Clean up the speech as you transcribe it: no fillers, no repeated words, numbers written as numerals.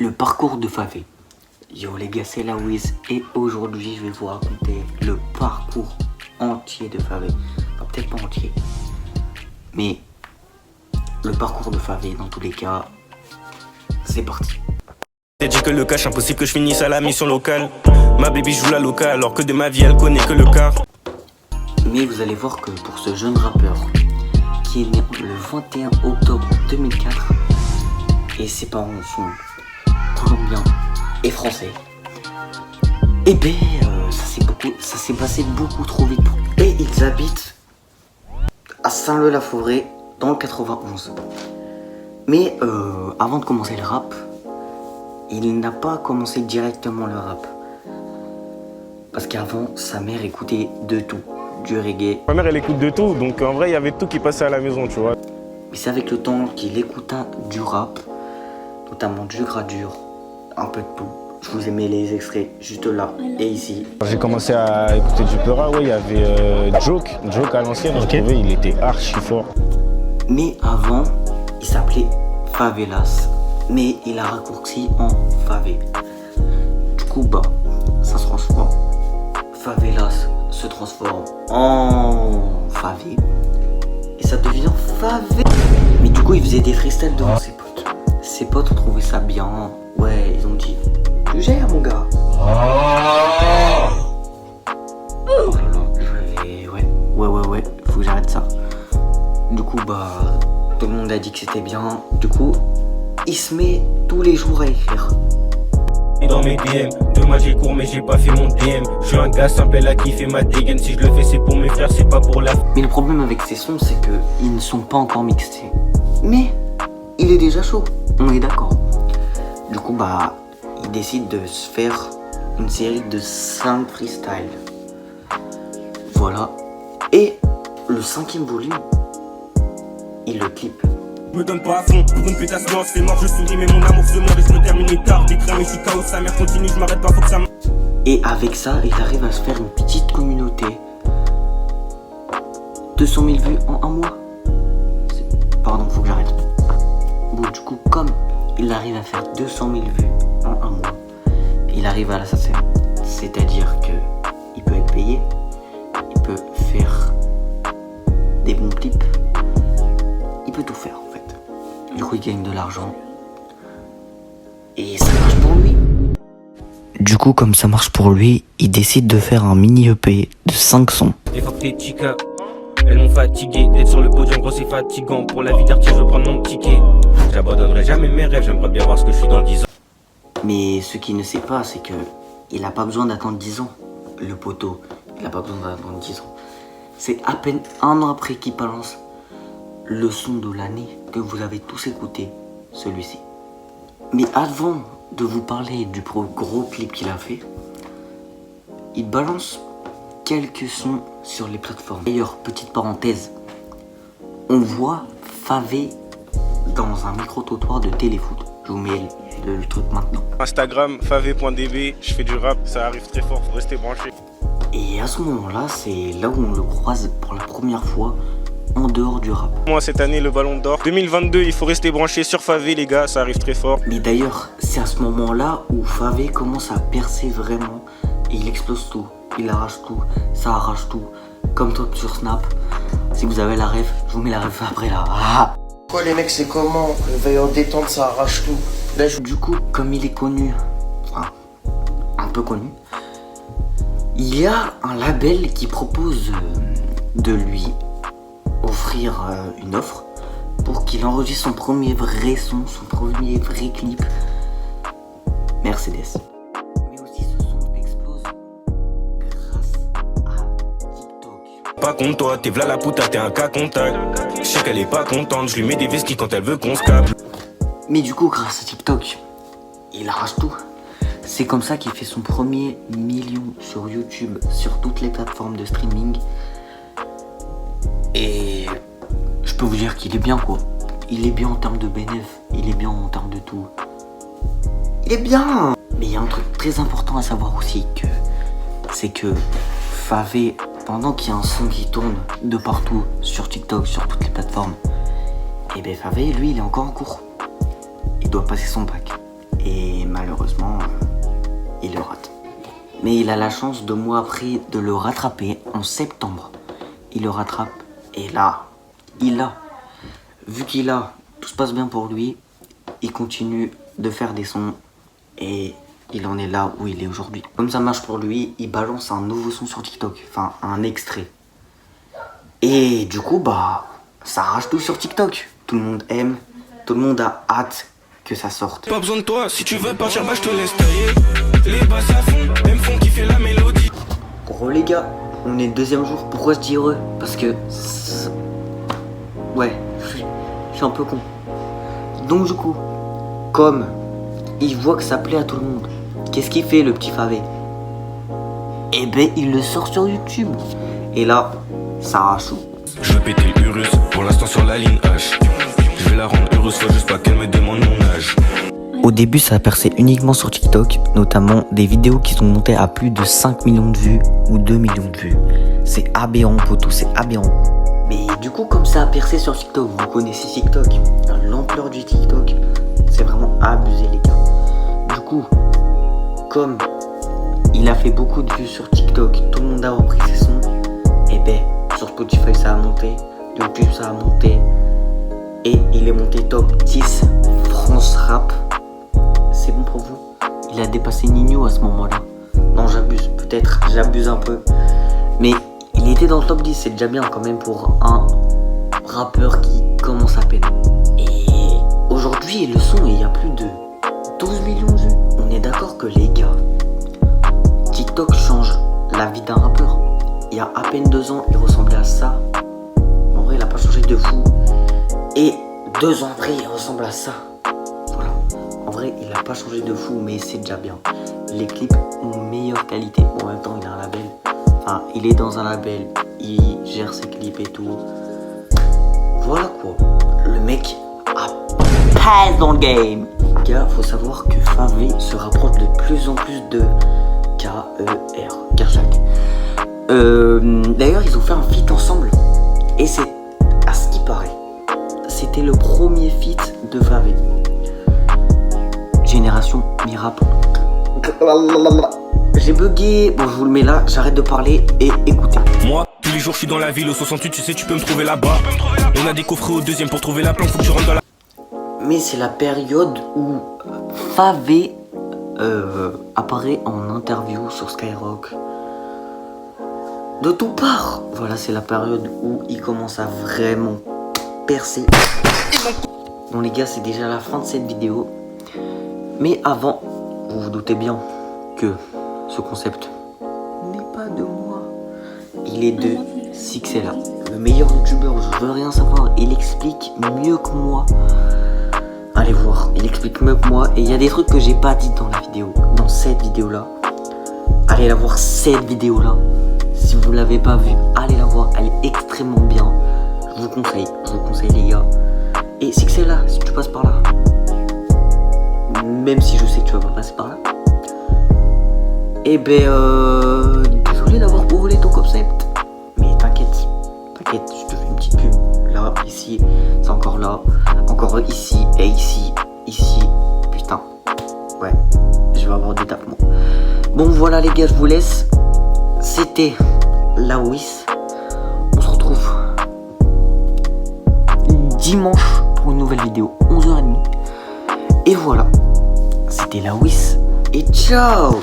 Le parcours de Favé. Yo les gars, c'est la Wiz et aujourd'hui je vais vous raconter le parcours entier de Favé. Enfin, peut-être pas entier, mais le parcours de Favé dans tous les cas. C'est parti. J'ai dit que le cash, impossible que je finisse à la mission locale. Ma baby joue la locale alors que de ma vie elle connaît que le quart. Mais vous allez voir que pour ce jeune rappeur qui est né le 21 octobre 2004 et ses parents sont colombiens et français, et ben ça s'est passé beaucoup trop vite pour eux. Et ils habitent à Saint-Leu-la-Forêt dans le 91. Mais avant de commencer le rap, il n'a pas commencé directement le rap. Parce qu'avant, sa mère écoutait de tout, du reggae. Ma mère elle écoute de tout, donc en vrai il y avait tout qui passait à la maison, tu vois. Mais c'est avec le temps qu'il écouta du rap, notamment du gradure, un peu de tout. Je vous ai mis les extraits juste là et ici. J'ai commencé à écouter du Peura, ouais, il y avait Joke à l'ancienne, je trouvais il était archi fort. Mais avant, il s'appelait Favelas, mais il a raccourci en Favé. Du coup, bah, ça se transforme. Favelas se transforme en Favé. Et ça devient Favé. Mais du coup, il faisait des freestyles devant ses potes. Ses potes ont trouvé ça bien. Ouais, ils ont dit, tu gères mon gars. Oh là là, ouais, faut que j'arrête ça. Du coup, bah, tout le monde a dit que c'était bien. Du coup, il se met tous les jours à écrire. Dans mes DM, demain j'ai cours mais j'ai pas fait mon DM. Je suis un gars simple à kiffer ma dégaine. Si je le fais c'est pour mes frères, c'est pas pour la. Mais le problème avec ces sons, c'est que ils ne sont pas encore mixés. Mais il est déjà chaud, on est d'accord. Du coup, bah, il décide de se faire une série de 5 freestyles. Voilà. Et le 5e volume, il le clip. Me donne pas à fond, pour une pétasse blanche, c'est mort, je souris mais mon amour se meurt et je me termine tard. Des crèmes et je suis KO, sa mère continue, je m'arrête pas, faut que ça. Et avec ça, il arrive à se faire une petite communauté. 200 000 vues en un mois. Pardon, faut que j'arrête. Bon, du coup, comme il arrive à faire 200 000 vues en un mois, il arrive à la SACEM. C'est-à-dire que il peut être payé, il peut faire des bons clips, il peut tout faire en fait. Du coup, il gagne de l'argent et ça marche pour lui. Du coup, comme ça marche pour lui, il décide de faire un mini EP de 5 sons. Les fuck tes chicas, elles m'ont fatigué. D'être sur le podium, gros, c'est fatigant. Pour la vie d'artiste, je veux prendre mon ticket. J'abandonnerai jamais mes rêves, j'aimerais bien voir ce que je suis dans 10 ans. Mais ce qu'il ne sait pas, c'est que il n'a pas besoin d'attendre 10 ans. Le poteau, il n'a pas besoin d'attendre 10 ans. C'est à peine un an après qu'il balance le son de l'année que vous avez tous écouté, celui-ci. Mais avant de vous parler du gros clip qu'il a fait, il balance quelques sons sur les plateformes. D'ailleurs, petite parenthèse, on voit Favé dans un micro-trottoir de téléfoot. Je vous mets le truc maintenant. Instagram, favé.db, je fais du rap, ça arrive très fort, faut rester branché. Et à ce moment-là, c'est là où on le croise pour la première fois en dehors du rap. Moi cette année le ballon d'or 2022, il faut rester branché sur Favé les gars, ça arrive très fort. Mais d'ailleurs, c'est à ce moment-là où Favé commence à percer vraiment et il explose tout, il arrache tout, ça arrache tout, comme toi sur Snap. Si vous avez la ref, je vous mets la ref après là. Ah, Quoi les mecs, c'est comment? Le veille en détente, ça arrache tout. Là, du coup, comme il est connu, enfin, un peu connu, il y a un label qui propose de lui offrir une offre pour qu'il enregistre son premier vrai son, son premier vrai clip Mercedes. Mais aussi ce son explose grâce à TikTok. Pas contre toi, t'es v'là la puta, t'es un cas contact. Je sais qu'elle est pas contente, je lui mets des vestis quand elle veut qu'on se capte. Mais du coup, grâce à TikTok, il arrache tout. C'est comme ça qu'il fait son premier million sur YouTube, sur toutes les plateformes de streaming. Et je peux vous dire qu'il est bien quoi. Il est bien en termes de bénéfices, il est bien en termes de tout. Il est bien. Mais il y a un truc très important à savoir aussi, c'est que Favé, pendant qu'il y a un son qui tourne de partout, sur TikTok, sur toutes les plateformes, et ben Favé, lui, il est encore en cours. Il doit passer son bac. Et malheureusement, il le rate. Mais il a la chance 2 mois après de le rattraper en septembre. Il le rattrape et là, vu qu'il a, tout se passe bien pour lui, il continue de faire des sons et il en est là où il est aujourd'hui. Comme ça marche pour lui, il balance un nouveau son sur TikTok, enfin un extrait. Et du coup, bah, ça arrache tout sur TikTok. Tout le monde aime, tout le monde a hâte que ça sorte. Pas besoin de toi, si tu veux partir, bah je te laisse tailler. Les basses à fond, elles me font kiffer la mélodie. Gros les gars, on est le 2e jour. Pourquoi je dis heureux? Parce que... ouais, je suis un peu con. Donc du coup, comme il voit que ça plaît à tout le monde, qu'est-ce qu'il fait le petit Favé? Eh ben il le sort sur YouTube. Et là, ça arrache tout. Je veux péter l'Urus, pour l'instant sur la ligne H. Je vais la rendre heureuse, faut juste pas qu'elle me demande mon âge. Au début, ça a percé uniquement sur TikTok, notamment des vidéos qui sont montées à plus de 5 millions de vues ou 2 millions de vues. C'est aberrant, poteau, c'est aberrant. Mais du coup, comme ça a percé sur TikTok, vous connaissez TikTok, l'ampleur du TikTok, c'est vraiment abusé les gars. Du coup, comme il a fait beaucoup de vues sur TikTok, tout le monde a repris ses sons, et ben sur Spotify ça a monté, YouTube ça a monté, et il est monté top 10 France Rap. C'est bon pour vous? Il a dépassé Nino à ce moment-là. Non, j'abuse, peut-être, j'abuse un peu. Mais il était dans le top 10, c'est déjà bien quand même pour un rappeur qui commence à peine. Et aujourd'hui, le son, il y a plus de 12 millions de vues. On est d'accord que les gars, TikTok change la vie d'un rappeur. Il y a à peine 2 ans, il ressemblait à ça. En vrai, il a pas changé de fou. Et 2 ans après, il ressemble à ça. Voilà. En vrai, il a pas changé de fou, mais c'est déjà bien. Les clips ont meilleure qualité. Bon, en même temps, il a un label. Enfin, il est dans un label. Il gère ses clips et tout. Voilà quoi. Le mec a passe dans le game. Gars, faut savoir que Favé se rapproche de plus en plus de K.E.R. Kershak. D'ailleurs, ils ont fait un feat ensemble. Et c'est, à ce qui paraît, c'était le premier feat de Favé. Génération Mi-Rap. J'ai bugué. Bon, je vous le mets là. J'arrête de parler et écoutez. Moi, tous les jours, je suis dans la ville au 68, tu sais, tu peux me trouver là-bas. On a des coffrets au 2e pour trouver la planque, faut que tu rentres dans la... Mais c'est la période où Favé apparaît en interview sur Skyrock. De tout part. Voilà, c'est la période où il commence à vraiment percer. Bon les gars, c'est déjà la fin de cette vidéo. Mais avant, vous vous doutez bien que ce concept n'est pas de moi. Il est de Sixella, le meilleur youtubeur, je veux rien savoir. Il explique mieux que moi. Allez voir, il explique mieux que moi. Et il y a des trucs que j'ai pas dit dans la vidéo, dans cette vidéo là. Allez la voir, cette vidéo là. Si vous l'avez pas vue, allez la voir, elle est extrêmement bien. Je vous conseille les gars. Et Sixella, si tu passes par là, même si je sais que tu vas pas passer par là, eh ben désolé d'avoir volé ton concept. Mais t'inquiète, je te fais une petite pub. Là, ici, c'est encore là, encore ici, et ici, putain. Ouais, je vais avoir du tapement. Bon voilà les gars, je vous laisse. C'était la WIS. On se retrouve dimanche pour une nouvelle vidéo, 11h30. Et voilà, c'était la WIS. Et ciao!